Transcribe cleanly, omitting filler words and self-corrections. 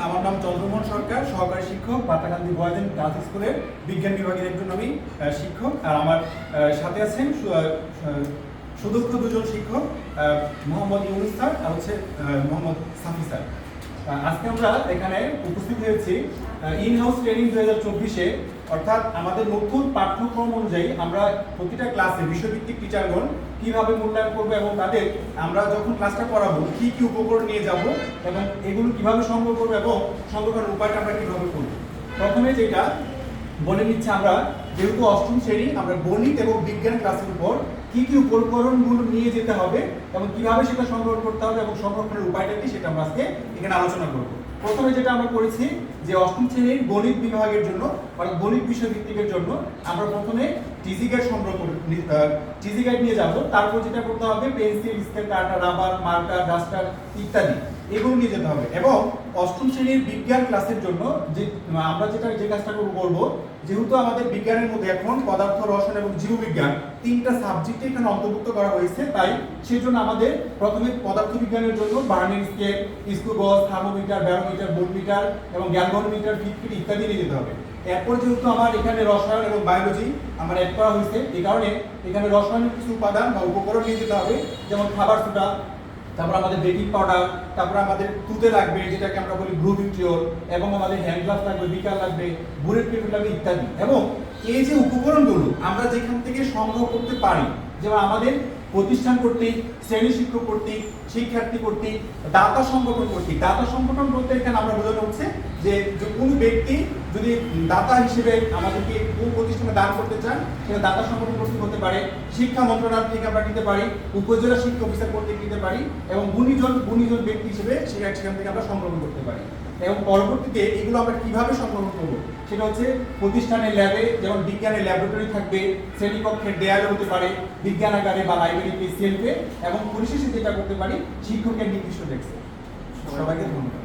আমার নাম চন্দ্রমোহন সরকার, সহকারী শিক্ষক, পাতাকান্দি বয়েজ এন্ড গার্লস স্কুলের বিজ্ঞান বিভাগের একজন আমি শিক্ষক। আর আমার সাথে আছেন সুদক্ষ দুজন শিক্ষক, মোহাম্মদ ইউনুস স্যার আর হচ্ছে মোহাম্মদ সাফি স্যার। আজকে আমরা এখানে উপস্থিত হয়েছি ইন হাউস ট্রেনিং 2024-এ, অর্থাৎ আমাদের নতুন পাঠ্যক্রম অনুযায়ী আমরা প্রতিটা ক্লাসে বিষয়ভিত্তিক টিচারগণ কিভাবে মূল্যায়ন করবো এবং তাদের আমরা যখন ক্লাসটা করাবো কি কি উপকরণ নিয়ে যাব এবং এগুলো কিভাবে সংগ্রহ করবো এবং সংগ্রহ করার উপায়টা আমরা কিভাবে করবো। প্রথমে যেটা বলে নিচ্ছে, আমরা যেহেতু অষ্টম শ্রেণী, আমরা গণিত এবং বিজ্ঞান ক্লাসের উপর কি কি উপকরণগুলো নিয়ে যেতে হবে এবং কিভাবে সেটা সংগ্রহ করতে হবে এবং সংরক্ষণের উপায়টা কি সেটা আমরা আজকে এখানে আলোচনা করব। প্রথমে যেটা আমরা করেছি যে অষ্টম শ্রেণীর গণিত বিভাগের জন্য বা গণিত বিষয় ভিত্তিকের জন্য আমরা প্রথমে টিজি গাইড সংগ্রহ করে টিজি গাইড নিয়ে যাব। তারপর যেটা করতে হবে পেন্সিল, স্কেল, কাটার, রাবার, মার্কার, ডাস্টার ইত্যাদি এগুলো নিয়ে যেতে হবে। এবং অষ্টম শ্রেণীর বিজ্ঞান ক্লাসের জন্য যে আমরা যে কাজটা করব, যেহেতু আমাদের বিজ্ঞানের মধ্যে এখন পদার্থ, রসায়ন এবং জীববিজ্ঞান তিনটা সাবজেক্ট এখানে অন্তর্ভুক্ত করা হয়েছে, তাই সেজন্য আমাদের প্রথমে পদার্থবিজ্ঞানের জন্য বার্নিং স্কেল, স্ক্রু গজ, থার্মোমিটার, ব্যারোমিটার, ভোল্টমিটার এবং গ্যালভানোমিটার, ফিটকিট ইত্যাদি নিয়ে যেতে হবে। এরপর যেহেতু আমার এখানে রসায়ন এবং বায়োলজি আমার অ্যাড করা হয়েছে, এই কারণে এখানে রসায়নের কিছু উপাদান বা উপকরণ নিয়ে যেতে হবে, যেমন খাবার সোডা, তারপর আমাদের বেকিং পাউডার, তারপর আমাদের তুতে লাগবে যেটাকে আমরা বলি ব্লু ভিট্রিয়ল, এবং আমাদের হ্যান্ড গ্লাভস লাগবে, বিকার লাগবে, বুলেট পেপার লাগবে ইত্যাদি। এবং এই যে উপকরণগুলো আমরা যেখান থেকে সংগ্রহ করতে পারি, যেমন আমাদের প্রতিষ্ঠান কর্তৃক, শ্রেণী শিক্ষক কর্তৃক, শিক্ষার্থী কর্তৃক, দাতা সংগঠন কর্তৃক। দাতা সংগঠন বলতে এখানে আমরা বোঝানো হচ্ছে যে কোনো ব্যক্তি যদি দাতা হিসেবে আমাদেরকে কোন প্রতিষ্ঠানে দান করতে চান, সেটা দাতা সংগঠন কর্তৃক হতে পারে, শিক্ষা মন্ত্রণালয় থেকে আমরা নিতে পারি, উপজেলা শিক্ষা অফিসার কর্তৃক নিতে পারি, এবং গুণীজন ব্যক্তি হিসেবে সেখান থেকে আমরা সংগ্রহ করতে পারি। এবং পরবর্তীতে এগুলো আমরা কিভাবে সংগ্রহ করবো, সেটা হচ্ছে প্রতিষ্ঠানের ল্যাবে, যেমন বিজ্ঞানের ল্যাবরেটরি থাকবে, শ্রেণীকক্ষের দেয়ালে হতে পারে, বিজ্ঞানাগারে বা লাইব্রেরিতে, সেলফে, এবং পরিশেষে যেটা করতে পারি শিক্ষকের নির্দিষ্ট ডেস্কে। সবাইকে ধন্যবাদ।